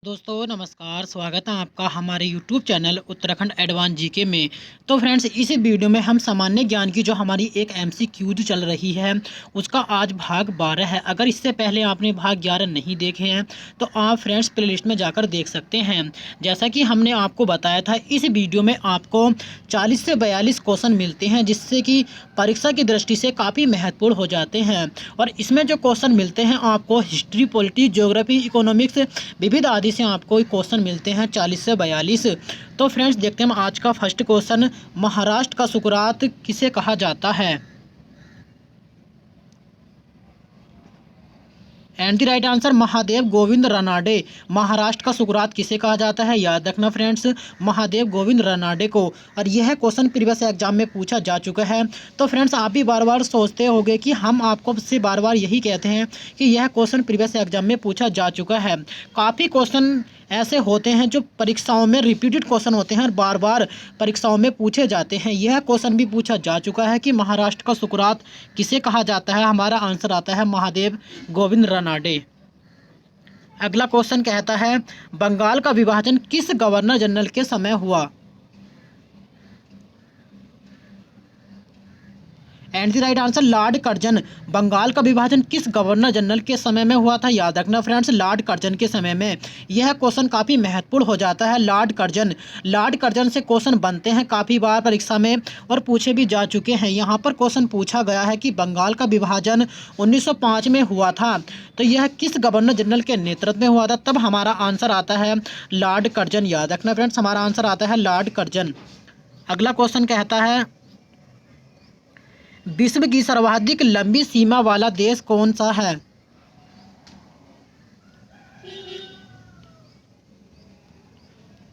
दोस्तों नमस्कार, स्वागत है आपका हमारे YouTube channel Uttarakhand advance GK में। तो फ्रेंड्स, इस वीडियो में हम सामान्य ज्ञान की जो हमारी एक एमसीक्यू चल रही है उसका आज भाग 12 है। अगर इससे पहले आपने भाग 11 नहीं देखे हैं तो आप फ्रेंड्स प्लेलिस्ट में जाकर देख सकते हैं। जैसा कि हमने आपको बताया था, इस वीडियो में आपको 40 से 42 क्वेश्चन मिलते हैं, जिससे कि परीक्षा की दृष्टि से काफ़ी महत्वपूर्ण हो जाते हैं। और इसमें जो क्वेश्चन मिलते हैं आपको हिस्ट्री, पॉलिटी, ज्योग्राफी, इकोनॉमिक्स, विविध आदि से आपको क्वेश्चन मिलते हैं 40 से 42। तो फ्रेंड्स, देखते हैं आज का फर्स्ट क्वेश्चन। महाराष्ट्र का सुकरात किसे कहा जाता है? And the right answer Mahadev Govind Ranade. Maharashtra का सुकरात किसे कहा जाता है? याद रखना फ्रेंड्स, महादेव गोविंद रानाडे को। और यह क्वेश्चन प्रीवियस एग्जाम में पूछा जा चुका है। तो फ्रेंड्स, आप भी बार बार सोचते होंगे कि हम आपको से बार बार यही कहते हैं कि यह क्वेश्चन प्रीवियस एग्जाम में पूछा जा चुका है। काफ़ी क्वेश्चन ऐसे होते हैं जो परीक्षाओं में रिपीटेड क्वेश्चन होते हैं और बार बार परीक्षाओं में पूछे जाते हैं। यह क्वेश्चन भी पूछा जा चुका है कि महाराष्ट्र का सुकरात किसे कहा जाता है। हमारा आंसर आता है महादेव गोविंद रानाडे। अगला क्वेश्चन कहता है, बंगाल का विभाजन किस गवर्नर जनरल के समय हुआ? And the right answer Lord Curzon. Bengal का विभाजन किस गवर्नर जनरल के समय में हुआ था? याद रखना फ्रेंड्स, लॉर्ड कर्जन के समय में। यह क्वेश्चन काफ़ी महत्वपूर्ण हो जाता है। लॉर्ड कर्जन, लॉर्ड कर्जन से क्वेश्चन बनते हैं काफ़ी बार परीक्षा में और पूछे भी जा चुके हैं। यहाँ पर क्वेश्चन पूछा गया है कि बंगाल का विभाजन 1905 में हुआ था, तो यह किस गवर्नर जनरल के नेतृत्व में हुआ था? तब हमारा आंसर आता है लॉर्ड कर्जन। याद रखना फ्रेंड्स, हमारा आंसर आता है लॉर्ड कर्जन। अगला क्वेश्चन कहता है, विश्व की सर्वाधिक लंबी सीमा वाला देश कौन सा है?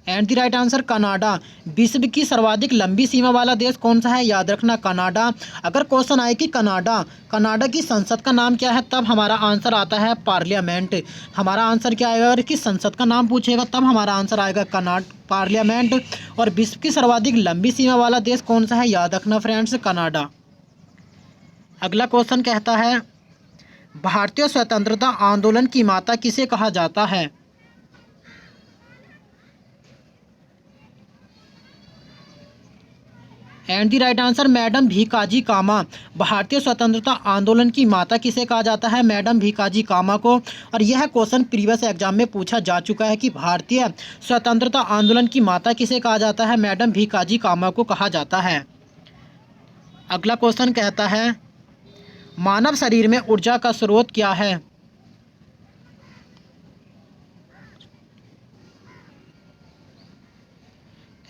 And the right answer Canada. विश्व की सर्वाधिक लंबी सीमा वाला देश कौन सा है? याद रखना कनाडा। अगर क्वेश्चन आए कि कनाडा की संसद का नाम क्या है, तब हमारा आंसर आता है पार्लियामेंट। हमारा आंसर क्या आएगा? अगर किस संसद का नाम पूछेगा तब हमारा आंसर आएगा पार्लियामेंट। और विश्व की सर्वाधिक लंबी सीमा वाला देश कौन सा है? याद रखना फ्रेंड्स, कनाडा। अगला क्वेश्चन कहता है, भारतीय स्वतंत्रता आंदोलन की माता किसे कहा जाता है? And the right answer madam Bhikaji Cama. भारतीय स्वतंत्रता आंदोलन की माता किसे कहा जाता है? मैडम भीकाजी कामा को। और यह क्वेश्चन प्रीवियस एग्जाम में पूछा जा चुका है कि भारतीय स्वतंत्रता आंदोलन की माता किसे कहा जाता है? मैडम भीकाजी कामा को कहा जाता है। अगला क्वेश्चन कहता है, मानव शरीर में ऊर्जा का स्रोत क्या है?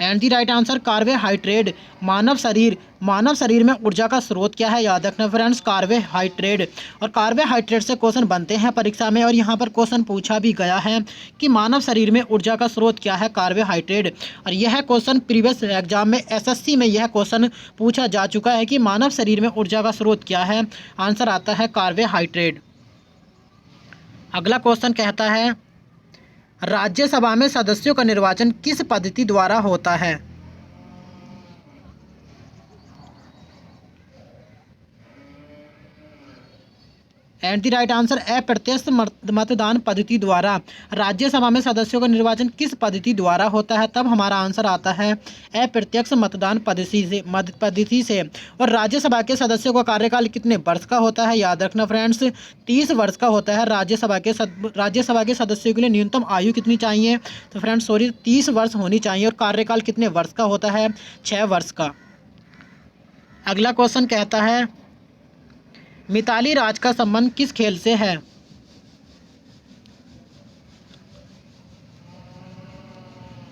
And the right answer carbohydrate. मानव शरीर में ऊर्जा का स्रोत क्या है? याद रखना फ्रेंड्स, कार्बोहाइड्रेट। और कार्बोहाइड्रेट से क्वेश्चन बनते हैं परीक्षा में और यहाँ पर क्वेश्चन पूछा भी गया है कि मानव शरीर में ऊर्जा का स्रोत क्या है? कार्बोहाइड्रेट। और यह क्वेश्चन प्रीवियस एग्जाम में एसएससी में यह क्वेश्चन पूछा जा चुका है कि मानव शरीर में ऊर्जा का स्रोत क्या है? आंसर आता है कार्बोहाइड्रेट। अगला क्वेश्चन कहता है, राज्यसभा में सदस्यों का निर्वाचन किस पद्धति द्वारा होता है? एंड द राइट आंसर अप्रत्यक्ष मतदान पद्धति द्वारा। राज्यसभा में सदस्यों का निर्वाचन किस पद्धति द्वारा होता है? तब हमारा आंसर आता है अप्रत्यक्ष मतदान पद्धति से। और राज्यसभा के सदस्यों का कार्यकाल कितने वर्ष का होता है? याद रखना फ्रेंड्स, 30 वर्ष का होता है। राज्यसभा के सदस्यों के लिए न्यूनतम आयु कितनी चाहिए? तो फ्रेंड्स 30 वर्ष होनी चाहिए। और कार्यकाल कितने वर्ष का होता है? 6 वर्ष का। अगला क्वेश्चन कहता है, मिताली राज का संबंध किस खेल से है?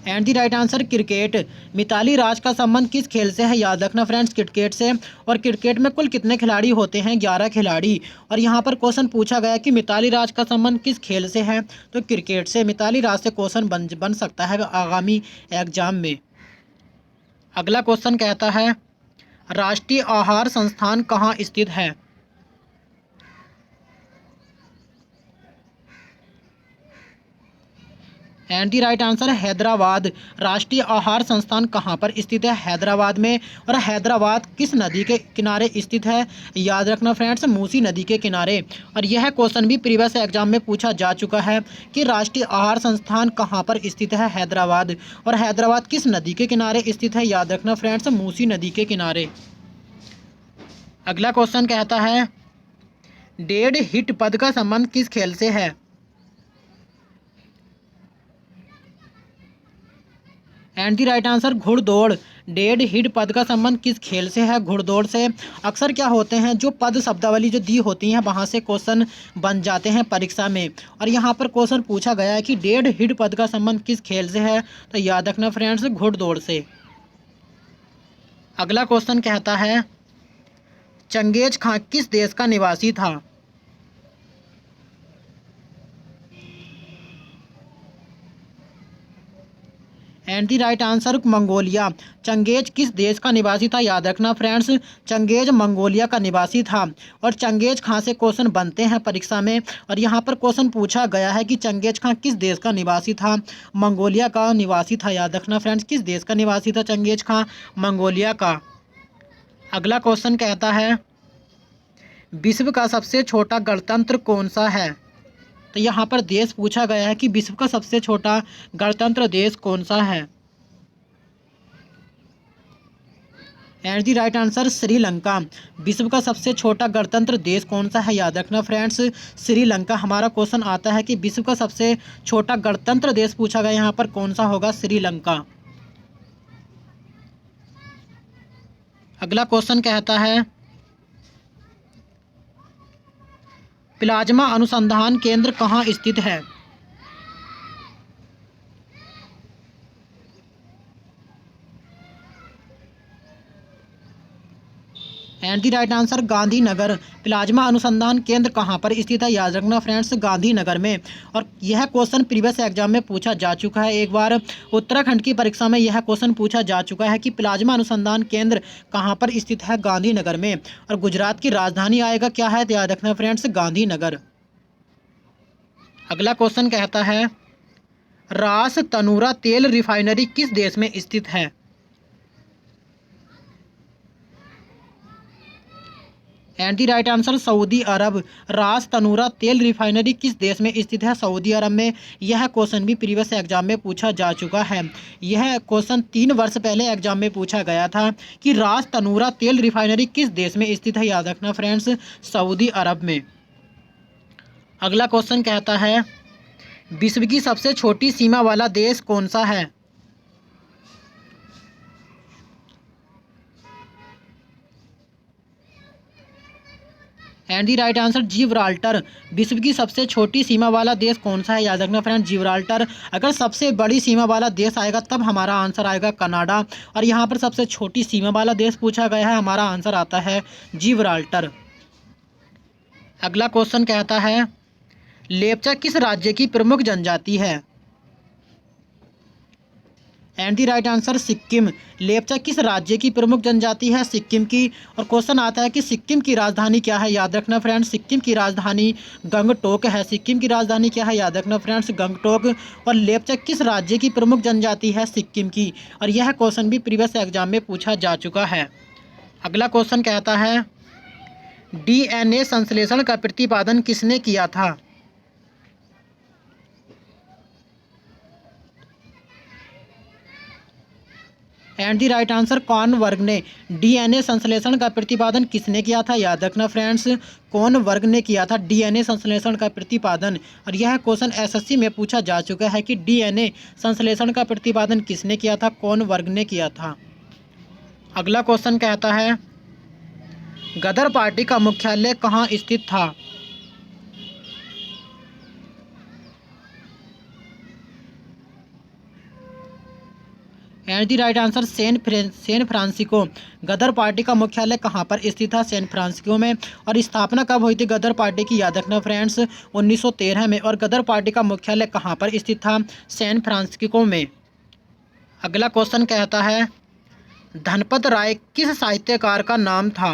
And the right answer cricket. Mithali Raj का संबंध किस खेल से है? याद रखना फ्रेंड्स, क्रिकेट से। और क्रिकेट में कुल कितने खिलाड़ी होते हैं? 11 खिलाड़ी। और यहाँ पर क्वेश्चन पूछा गया कि मिताली राज का संबंध किस खेल से है? तो क्रिकेट से। मिताली राज से क्वेश्चन बन सकता है आगामी एग्जाम में। अगला क्वेश्चन कहता है, राष्ट्रीय आहार संस्थान कहाँ स्थित है? And the right answer Hyderabad. राष्ट्रीय आहार संस्थान कहाँ पर स्थित है? हैदराबाद में। और हैदराबाद किस नदी के किनारे स्थित है? याद रखना फ्रेंड्स, मूसी नदी के किनारे। और यह क्वेश्चन भी प्रीवियस एग्जाम में पूछा जा चुका है कि राष्ट्रीय आहार संस्थान कहाँ पर स्थित है? हैदराबाद। और हैदराबाद किस नदी के किनारे स्थित है? याद रखना फ्रेंड्स, मूसी नदी के किनारे। अगला क्वेश्चन कहता है डेढ़ हिट पद का संबंध किस खेल से है? एंड द राइट आंसर घुड़दौड़। डेढ़ हिट पद का संबंध किस खेल से है? घुड़दौड़ से। अक्सर क्या होते हैं, जो पद शब्दावली जो दी होती हैं वहाँ से क्वेश्चन बन जाते हैं परीक्षा में। और यहाँ पर क्वेश्चन पूछा गया है कि डेढ़ हिट पद का संबंध किस खेल से है? तो याद रखना फ्रेंड्स, घुड़दौड़ से। अगला क्वेश्चन कहता है चंगेज खां किस देश का निवासी था? And the right answer Mongolia. चंगेज किस देश का निवासी था? याद रखना फ्रेंड्स, चंगेज मंगोलिया का निवासी था। और चंगेज खां से क्वेश्चन बनते हैं परीक्षा में। और यहाँ पर क्वेश्चन पूछा गया है कि चंगेज खां किस देश का निवासी था? मंगोलिया का निवासी था। याद रखना फ्रेंड्स, किस देश का निवासी था चंगेज खां? मंगोलिया का। अगला क्वेश्चन कहता है विश्व का सबसे छोटा गणतंत्र कौन सा है? तो यहाँ पर देश पूछा गया है कि विश्व का सबसे छोटा गणतंत्र देश कौन सा है? And the right answer Sri Lanka. विश्व का सबसे छोटा गणतंत्र देश कौन सा है? याद रखना फ्रेंड्स, श्रीलंका। हमारा क्वेश्चन आता है कि विश्व का सबसे छोटा गणतंत्र देश पूछा गया, यहाँ पर कौन सा होगा? श्रीलंका। अगला क्वेश्चन कहता है प्लाज्मा अनुसंधान केंद्र कहाँ स्थित है? And the right answer Gandhinagar. Plasma अनुसंधान केंद्र कहाँ पर स्थित है? याद रखना फ्रेंड्स, गांधीनगर में। और यह क्वेश्चन प्रीवियस एग्जाम में पूछा जा चुका है। एक बार उत्तराखंड की परीक्षा में यह क्वेश्चन पूछा जा चुका है कि प्लाज्मा अनुसंधान केंद्र कहाँ पर स्थित है? गांधीनगर में। और गुजरात की राजधानी आएगा क्या है? याद रखना फ्रेंड्स, गांधीनगर। अगला क्वेश्चन कहता है रास तनूरा तेल रिफाइनरी किस देश में स्थित है? And the right answer Saudi Arabia. Ras Tanura तेल रिफाइनरी किस देश में स्थित है? सऊदी अरब में। यह क्वेश्चन भी प्रीवियस एग्जाम में पूछा जा चुका है। यह क्वेश्चन 3 वर्ष पहले एग्जाम में पूछा गया था कि रास तनूरा तेल रिफाइनरी किस देश में स्थित है? याद रखना फ्रेंड्स, सऊदी अरब में। अगला क्वेश्चन कहता है विश्व की सबसे छोटी सीमा वाला देश कौन सा है? And the right answer Gibraltar. विश्व की सबसे छोटी सीमा वाला देश कौन सा है? याद रखना फ्रेंड, जिब्राल्टर। अगर सबसे बड़ी सीमा वाला देश आएगा तब हमारा आंसर आएगा कनाडा। और यहाँ पर सबसे छोटी सीमा वाला देश पूछा गया है, हमारा आंसर आता है जिब्राल्टर। अगला क्वेश्चन कहता है लेप्चा किस राज्य की प्रमुख जनजाति है? And the right answer Sikkim. Lepcha किस राज्य की प्रमुख जनजाति है? सिक्किम की। और क्वेश्चन आता है कि सिक्किम की राजधानी क्या है? याद रखना फ्रेंड्स, सिक्किम की राजधानी गंगटोक है। सिक्किम की राजधानी क्या है? याद रखना फ्रेंड्स, गंगटोक। और लेप्चा किस राज्य की प्रमुख जनजाति है? सिक्किम की। और यह क्वेश्चन भी प्रीवियस एग्जाम में पूछा जा चुका है। अगला क्वेश्चन कहता है डीएनए संश्लेषण का प्रतिपादन किसने किया था? एंड द राइट आंसर कॉर्नवर्ग ने। डीएनए संश्लेषण का प्रतिपादन किसने किया था? याद रखना फ्रेंड्स, कॉर्नवर्ग ने किया था डीएनए संश्लेषण का प्रतिपादन। और यह क्वेश्चन एसएससी में पूछा जा चुका है कि डीएनए संश्लेषण का प्रतिपादन किसने किया था? कॉर्नवर्ग ने किया था। अगला क्वेश्चन कहता है गदर पार्टी का मुख्यालय कहाँ स्थित था? And the right answer San Francisco. Ghadar party का मुख्यालय कहाँ पर स्थित था? सैन फ्रांसिस्को में। और स्थापना कब हुई थी गदर पार्टी की? याद रखना फ्रेंड्स, 1913 में। और गदर पार्टी का मुख्यालय कहाँ पर स्थित था? सैन फ्रांसिस्को में। अगला क्वेश्चन कहता है धनपत राय किस साहित्यकार का नाम था?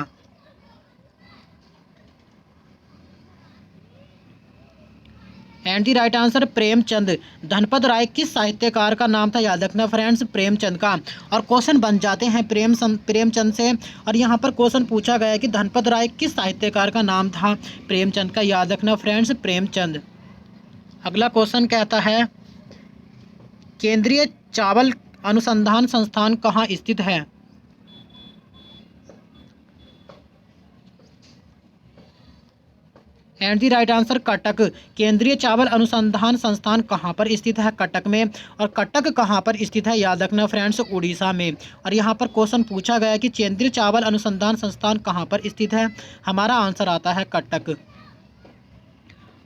And the right answer Premchand. Dhanpat Rai किस साहित्यकार का नाम था, याद रखना फ्रेंड्स, प्रेमचंद का। और क्वेश्चन बन जाते हैं प्रेमचंद से। और यहाँ पर क्वेश्चन पूछा गया है कि धनपत राय किस साहित्यकार का नाम था, प्रेमचंद का, याद रखना फ्रेंड्स, प्रेमचंद। अगला क्वेश्चन कहता है केंद्रीय चावल अनुसंधान संस्थान कहाँ स्थित है। And the right answer Cuttack. केंद्रीय चावल अनुसंधान संस्थान कहाँ पर स्थित है, कटक में। और कटक कहाँ पर स्थित है, याद रखना फ्रेंड्स, उड़ीसा में। और यहाँ पर क्वेश्चन पूछा गया है कि केंद्रीय चावल अनुसंधान संस्थान कहाँ पर स्थित है, हमारा आंसर आता है कटक।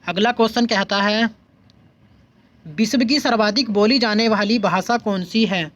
अगला क्वेश्चन कहता है विश्व की सर्वाधिक बोली जाने वाली भाषा कौन सी है।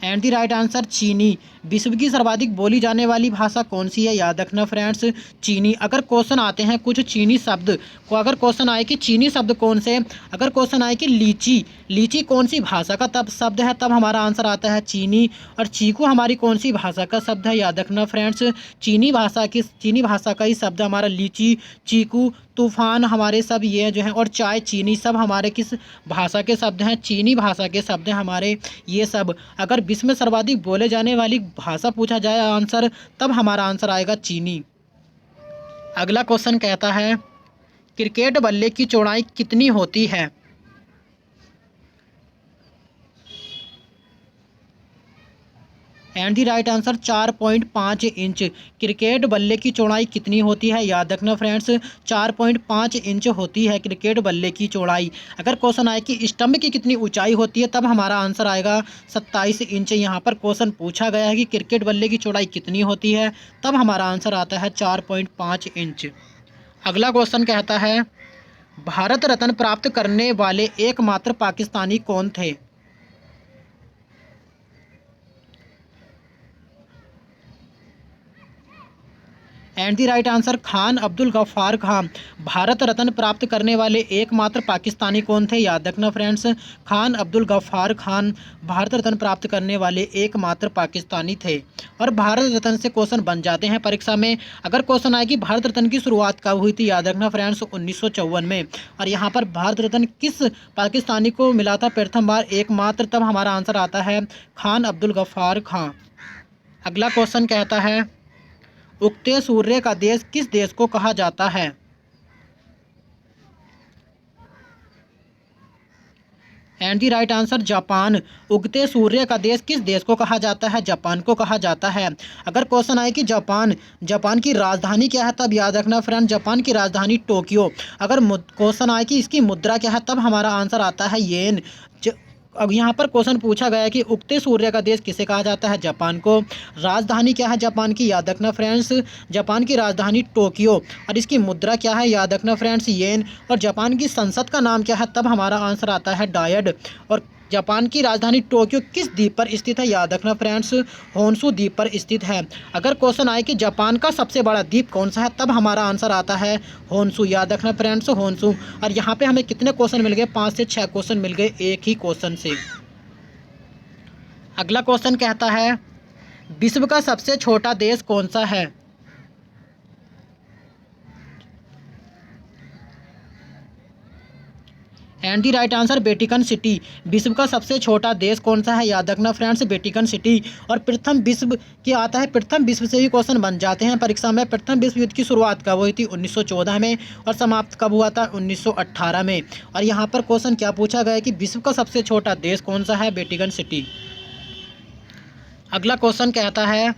एंड द राइट आंसर चीनी। विश्व की सर्वाधिक बोली जाने वाली भाषा कौन सी है, याद रखना फ्रेंड्स, चीनी। अगर क्वेश्चन आते हैं कुछ चीनी शब्द को, अगर क्वेश्चन आए कि चीनी शब्द कौन से, अगर क्वेश्चन आए कि लीची, लीची कौन सी भाषा का तब शब्द है, तब हमारा आंसर आता है चीनी। और चीकू हमारी कौन सी भाषा का शब्द है, याद रखना फ्रेंड्स, चीनी भाषा का ही शब्द हमारा लीची, चीकू, तूफान हमारे सब ये जो हैं, और चाय, चीनी सब हमारे किस भाषा के शब्द हैं, चीनी भाषा के शब्द हैं हमारे ये सब। अगर विश्व में सर्वाधिक बोले जाने वाली भाषा पूछा जाए आंसर, तब हमारा आंसर आएगा चीनी। अगला क्वेश्चन कहता है क्रिकेट बल्ले की चौड़ाई कितनी होती है। And the right answer 4.5 inch. Cricket बल्ले की चौड़ाई कितनी होती है, याद रखना फ्रेंड्स, 4.5 इंच होती है क्रिकेट बल्ले की चौड़ाई। अगर क्वेश्चन आए कि स्टंप की कितनी ऊंचाई होती है, तब हमारा आंसर आएगा 27 इंच। यहाँ पर क्वेश्चन पूछा गया है कि क्रिकेट बल्ले की चौड़ाई कितनी होती है, तब हमारा आंसर आता है 4.5 इंच। अगला क्वेश्चन कहता है भारत रत्न प्राप्त करने वाले एकमात्र पाकिस्तानी कौन थे। And the right answer Khan Abdul Ghaffar Khan. Bharat Ratna प्राप्त करने वाले एकमात्र पाकिस्तानी कौन थे, याद रखना फ्रेंड्स, खान अब्दुल गफ्फार खान भारत रत्न प्राप्त करने वाले एकमात्र पाकिस्तानी थे। और भारत रत्न से क्वेश्चन बन जाते हैं परीक्षा में। अगर क्वेश्चन आए कि भारत रत्न की शुरुआत कब हुई थी, याद रखना फ्रेंड्स, 1954 में। और यहाँ पर भारत रत्न किस पाकिस्तानी को मिला था प्रथम बार, एकमात्र, तब हमारा आंसर आता है खान अब्दुल गफ्फार खान। अगला क्वेश्चन कहता है उगते सूर्य का देश किस देश को कहा जाता है। And the right answer Japan. उगते सूर्य का देश किस देश को कहा जाता है, जापान को कहा जाता है। अगर क्वेश्चन आए कि जापान की राजधानी क्या है, तब याद रखना फ्रेंड, जापान की राजधानी टोक्यो। अगर क्वेश्चन आए कि इसकी मुद्रा क्या है, तब हमारा आंसर आता है येन। अब यहाँ पर क्वेश्चन पूछा गया है कि उगते सूर्य का देश किसे कहा जाता है, जापान को। राजधानी क्या है जापान की, याद रखना फ्रेंड्स, जापान की राजधानी टोक्यो। और इसकी मुद्रा क्या है, याद रखना फ्रेंड्स, येन। और जापान की संसद का नाम क्या है, तब हमारा आंसर आता है डायड। और जापान की राजधानी टोक्यो किस द्वीप पर स्थित है, याद रखना फ्रेंड्स, होन्शु द्वीप पर स्थित है। अगर क्वेश्चन आए कि जापान का सबसे बड़ा द्वीप कौन सा है, तब हमारा आंसर आता है होन्शु, याद रखना फ्रेंड्स, होन्शु। और यहाँ पे हमें कितने क्वेश्चन मिल गए, 5 से 6 क्वेश्चन मिल गए एक ही क्वेश्चन से। अगला क्वेश्चन कहता है विश्व का सबसे छोटा देश कौन सा है। And the right answer Vatican city. विश्व का सबसे छोटा देश कौन सा है, याद रखना फ्रेंड्स, वेटिकन सिटी। और प्रथम विश्व क्या आता है, प्रथम विश्व से ही क्वेश्चन बन जाते हैं परीक्षा में। प्रथम विश्व युद्ध की शुरुआत कब हुई थी, 1914 में। और समाप्त कब हुआ था, 1918 में। और यहाँ पर क्वेश्चन क्या पूछा गया है कि विश्व का सबसे छोटा देश कौन सा है, वेटिकन सिटी। अगला क्वेश्चन कहता है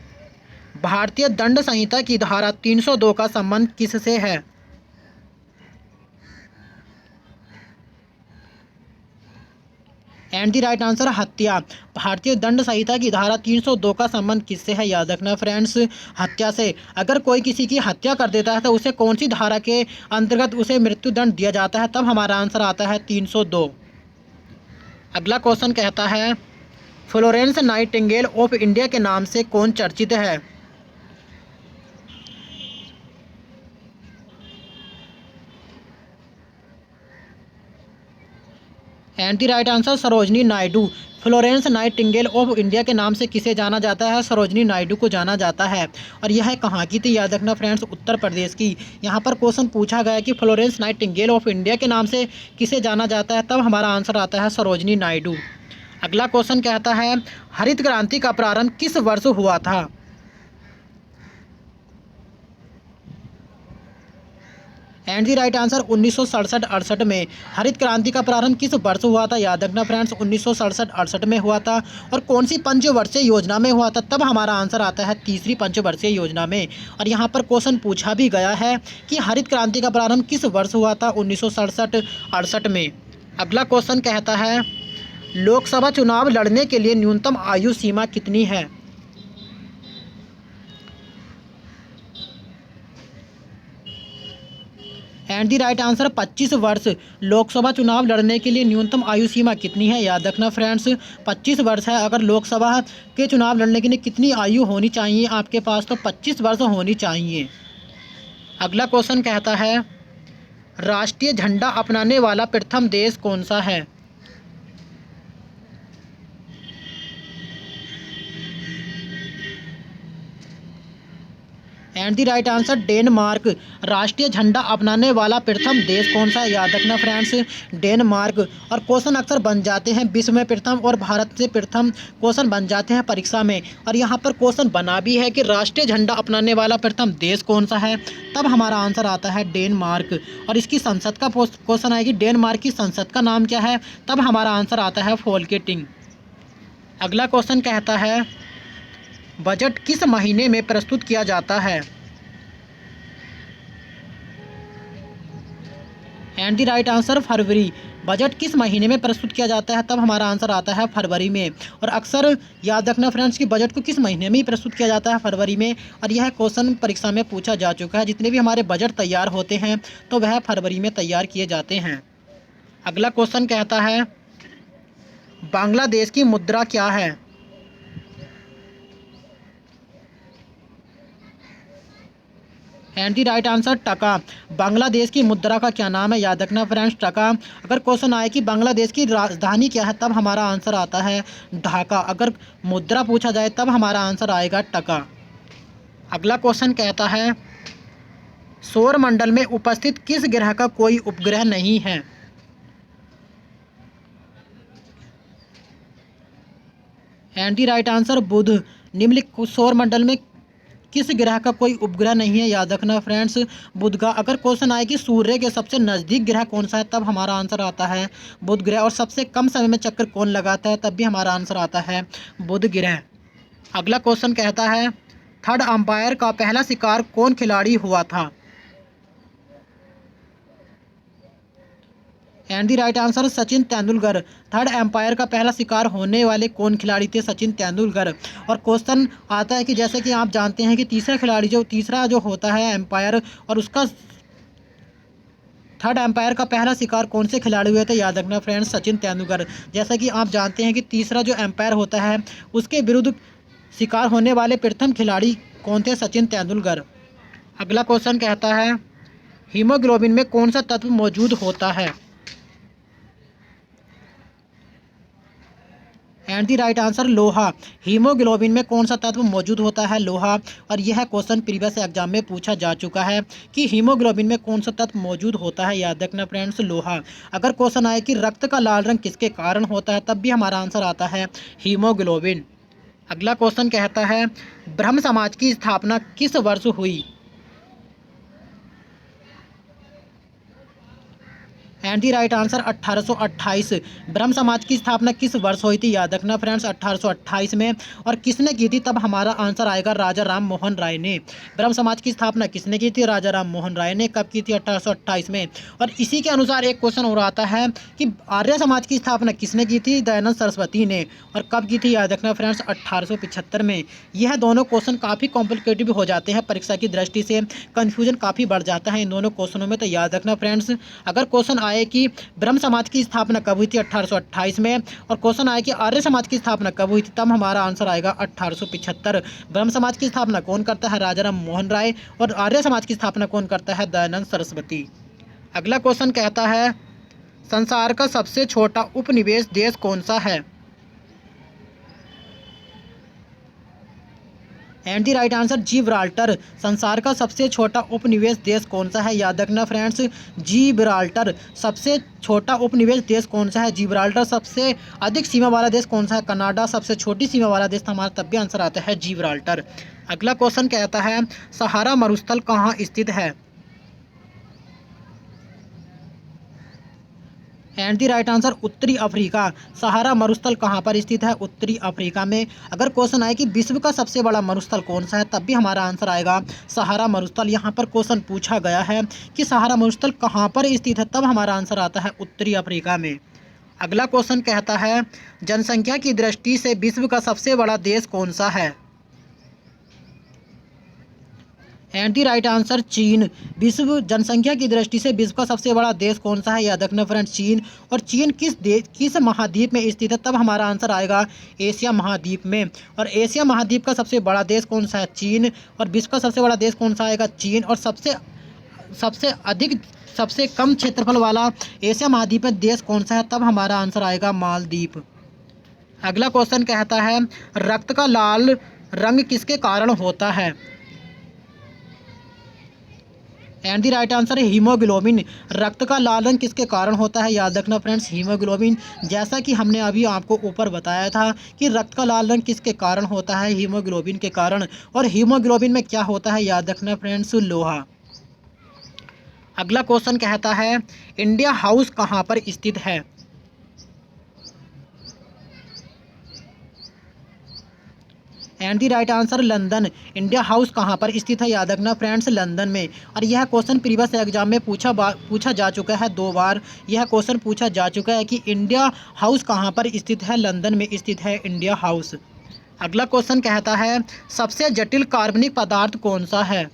भारतीय दंड संहिता की धारा 302 का संबंध किससे है। एंड द राइट आंसर हत्या। भारतीय दंड संहिता की धारा 302 का संबंध किससे है, याद रखना फ्रेंड्स, हत्या से। अगर कोई किसी की हत्या कर देता है तो उसे कौन सी धारा के अंतर्गत उसे मृत्युदंड दिया जाता है, तब हमारा आंसर आता है 302। अगला क्वेश्चन कहता है फ्लोरेंस नाइटिंगेल ऑफ इंडिया के नाम से कौन चर्चित है। And the right answer Sarojini Naidu. Florence Nightingale of India के नाम से किसे जाना जाता है? सरोजनी नायडू को जाना जाता है। और यह कहाँ की थी? याद रखना फ्रेंड्स, उत्तर प्रदेश की। यहाँ पर क्वेश्चन पूछा गया कि फ्लोरेंस नाइटिंगेल ऑफ इंडिया के नाम से किसे जाना जाता है, तब हमारा आंसर आता है सरोजनी नायडू। अगला क्वेश्चन कहता है हरित क्रांति का प्रारंभ किस वर्ष हुआ था? एंड द राइट आंसर 1967-68 में। हरित क्रांति का प्रारंभ किस वर्ष हुआ था? याद रखना फ्रेंड्स, 1967-68 में हुआ था। और कौन सी पंचवर्षीय योजना में हुआ था? तब हमारा आंसर आता है तीसरी पंचवर्षीय योजना में। और यहाँ पर क्वेश्चन पूछा भी गया है कि हरित क्रांति का प्रारंभ किस वर्ष हुआ था? 1967-68 में। अगला क्वेश्चन कहता है लोकसभा चुनाव लड़ने के लिए न्यूनतम आयु सीमा कितनी है? एंड द राइट आंसर 25 वर्ष। लोकसभा चुनाव लड़ने के लिए न्यूनतम आयु सीमा कितनी है? याद रखना फ्रेंड्स, 25 वर्ष है। अगर लोकसभा के चुनाव लड़ने के लिए कितनी आयु होनी चाहिए आपके पास? तो 25 वर्ष होनी चाहिए। अगला क्वेश्चन कहता है राष्ट्रीय झंडा अपनाने वाला प्रथम देश कौन सा है? And the right answer Denmark. राष्ट्रीय झंडा अपनाने वाला प्रथम देश कौन सा है? याद रखना फ्रेंड्स, डेनमार्क। और क्वेश्चन अक्सर बन जाते हैं विश्व में प्रथम और भारत से प्रथम, क्वेश्चन बन जाते हैं परीक्षा में। और यहाँ पर क्वेश्चन बना भी है कि राष्ट्रीय झंडा अपनाने वाला प्रथम देश कौन सा है, तब हमारा आंसर आता है डेनमार्क। और इसकी संसद का क्वेश्चन आएगी डेनमार्क की संसद का नाम क्या है, तब हमारा आंसर आता है फोल्केटिंग। अगला क्वेश्चन कहता है बजट किस महीने में प्रस्तुत किया जाता है? And the right answer February. Budget किस महीने में प्रस्तुत किया जाता है? तब हमारा आंसर आता है फरवरी में। और अक्सर याद रखना फ्रेंड्स कि बजट को किस महीने में ही प्रस्तुत किया जाता है? फरवरी में। और यह क्वेश्चन परीक्षा में पूछा जा चुका है। जितने भी हमारे बजट तैयार होते हैं तो वह फरवरी में तैयार किए जाते हैं। अगला क्वेश्चन कहता है बांग्लादेश की मुद्रा क्या है? एंड द राइट आंसर टका। बांग्लादेश की मुद्रा का क्या नाम है? याद रखना फ्रेंड्स, टका। अगर क्वेश्चन आए कि बांग्लादेश की राजधानी क्या है, तब हमारा आंसर आता है ढाका। अगर मुद्रा पूछा जाए तब हमारा आंसर आएगा टका। अगला क्वेश्चन कहता है सौर मंडल में उपस्थित किस ग्रह का कोई उपग्रह नहीं है? एंड द राइट आंसर बुध। निम्नलिखित सौर मंडल में किस ग्रह का कोई उपग्रह नहीं है? याद रखना फ्रेंड्स, बुध का। अगर क्वेश्चन आए कि सूर्य के सबसे नज़दीक ग्रह कौन सा है, तब हमारा आंसर आता है बुध ग्रह। और सबसे कम समय में चक्कर कौन लगाता है, तब भी हमारा आंसर आता है बुध ग्रह। अगला क्वेश्चन कहता है थर्ड अंपायर का पहला शिकार कौन खिलाड़ी हुआ था? And the right answer Sachin Tendulkar. Third umpire का पहला शिकार होने वाले कौन खिलाड़ी थे? सचिन तेंदुलकर। और क्वेश्चन आता है कि जैसे कि आप जानते हैं कि तीसरा जो होता है एम्पायर, और उसका थर्ड एम्पायर का पहला शिकार कौन से खिलाड़ी हुए थे? याद रखना फ्रेंड्स, सचिन तेंदुलकर। जैसा कि आप जानते हैं कि तीसरा जो एम्पायर होता है उसके विरुद्ध शिकार होने वाले प्रथम खिलाड़ी कौन थे? सचिन तेंदुलकर। अगला क्वेश्चन कहता है हीमोग्लोबिन में कौन सा तत्व मौजूद होता है? एंड द राइट आंसर लोहा। हीमोग्लोबिन में कौन सा तत्व मौजूद होता है? लोहा। और यह क्वेश्चन प्रीवियस एग्जाम में पूछा जा चुका है कि हीमोग्लोबिन में कौन सा तत्व मौजूद होता है? याद रखना फ्रेंड्स, लोहा। अगर क्वेश्चन आए कि रक्त का लाल रंग किसके कारण होता है, तब भी हमारा आंसर आता है हीमोग्लोबिन। अगला क्वेश्चन कहता है ब्रह्म समाज की स्थापना किस वर्ष हुई? And the right answer 1828। ब्रह्म समाज की स्थापना किस वर्ष हुई थी? याद रखना फ्रेंड्स, 1828 में। और किसने की थी? तब हमारा आंसर आएगा राजा राम मोहन राय ने। ब्रह्म समाज की स्थापना किसने की थी? राजा राम मोहन राय ने। कब की थी? 1828 में। और इसी के अनुसार एक क्वेश्चन और आता है कि आर्य समाज की स्थापना किसने की थी? दयानंद सरस्वती ने। और कब की थी? याद रखना फ्रेंड्स, 1875 में। यह दोनों क्वेश्चन काफ़ी कॉम्प्लिकेटिव हो जाते हैं परीक्षा की दृष्टि से, कन्फ्यूजन काफ़ी बढ़ जाता है इन दोनों क्वेश्चनों में। तो याद रखना फ्रेंड्स, अगर क्वेश्चन आए कि ब्रह्म समाज की स्थापना कब हुई थी? 1828 में। और क्वेश्चन आए कि आर्य समाज की स्थापना कब हुई थी? तब हमारा आंसर आएगा 1875। ब्रह्म समाज की स्थापना कौन करता है? राजा राम मोहन राय। और आर्य समाज की स्थापना कौन करता है? दयानंद सरस्वती। अगला क्वेश्चन कहता है संसार का सबसे छोटा उपनिवेश देश कौन सा है? And the right answer Gibraltar. संसार का सबसे छोटा उपनिवेश देश कौन सा है? याद रखना फ्रेंड्स, जिब्राल्टर। सबसे छोटा उपनिवेश देश कौन सा है? जिब्राल्टर। सबसे अधिक सीमा वाला देश कौन सा है? कनाडा। सबसे छोटी सीमा वाला देश हमारा तब भी आंसर आता है जिब्राल्टर। अगला क्वेश्चन कहता है सहारा मरुस्थल कहाँ स्थित है? एंड द राइट आंसर उत्तरी अफ्रीका। सहारा मरुस्थल कहाँ पर स्थित है? उत्तरी अफ्रीका में। अगर क्वेश्चन आए कि विश्व का सबसे बड़ा मरुस्थल कौन सा है, तब भी हमारा आंसर आएगा सहारा मरुस्थल। यहाँ पर क्वेश्चन पूछा गया है कि सहारा मरुस्थल कहाँ पर स्थित है, तब हमारा आंसर आता है उत्तरी अफ्रीका में। अगला क्वेश्चन कहता है जनसंख्या की दृष्टि से विश्व का सबसे बड़ा देश कौन सा है? एंड द राइट आंसर चीन। विश्व जनसंख्या की दृष्टि से विश्व का सबसे बड़ा देश कौन सा है? याद रखना फ्रेंड्स, चीन। और चीन किस महाद्वीप में स्थित है? तब हमारा आंसर आएगा एशिया महाद्वीप में। और एशिया महाद्वीप का सबसे बड़ा देश कौन सा है? चीन। और विश्व का सबसे बड़ा देश कौन सा आएगा? चीन। और सबसे अधिक सबसे कम क्षेत्रफल वाला एशिया महाद्वीप में देश कौन सा है? तब हमारा आंसर आएगा मालदीव। अगला क्वेश्चन कहता है रक्त का लाल रंग किसके कारण होता है? एंड द राइट आंसर है हीमोग्लोबिन। रक्त का लाल रंग किसके कारण होता है? याद रखना फ्रेंड्स, हीमोग्लोबिन। जैसा कि हमने अभी आपको ऊपर बताया था कि रक्त का लाल रंग किसके कारण होता है? हीमोग्लोबिन के कारण। और हीमोग्लोबिन में क्या होता है? याद रखना फ्रेंड्स, लोहा। अगला क्वेश्चन कहता है इंडिया हाउस कहाँ पर स्थित है? And the right answer London. India house कहाँ पर स्थित है? याद रखना फ्रेंड्स, लंदन में। और यह क्वेश्चन प्रीवियस एग्जाम में पूछा जा चुका है 2 बार। यह क्वेश्चन पूछा जा चुका है कि इंडिया हाउस कहाँ पर स्थित है? लंदन में स्थित है इंडिया हाउस। अगला क्वेश्चन कहता है सबसे जटिल कार्बनिक पदार्थ कौन सा है?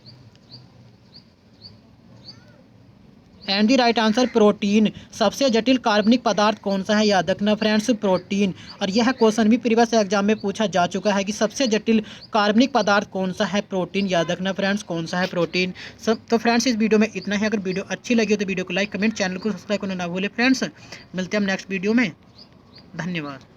And the right answer protein. सबसे जटिल कार्बनिक पदार्थ कौन सा है? याद रखना फ्रेंड्स, प्रोटीन। और यह क्वेश्चन भी प्रीवियस एग्जाम में पूछा जा चुका है कि सबसे जटिल कार्बनिक पदार्थ कौन सा है? प्रोटीन। याद रखना फ्रेंड्स, कौन सा है? प्रोटीन। तो फ्रेंड्स इस वीडियो में इतना ही। अगर वीडियो अच्छी लगी हो तो वीडियो को लाइक कमेंट, चैनल को सब्सक्राइब करना ना भूले फ्रेंड्स। मिलते हैं हम नेक्स्ट वीडियो में। धन्यवाद।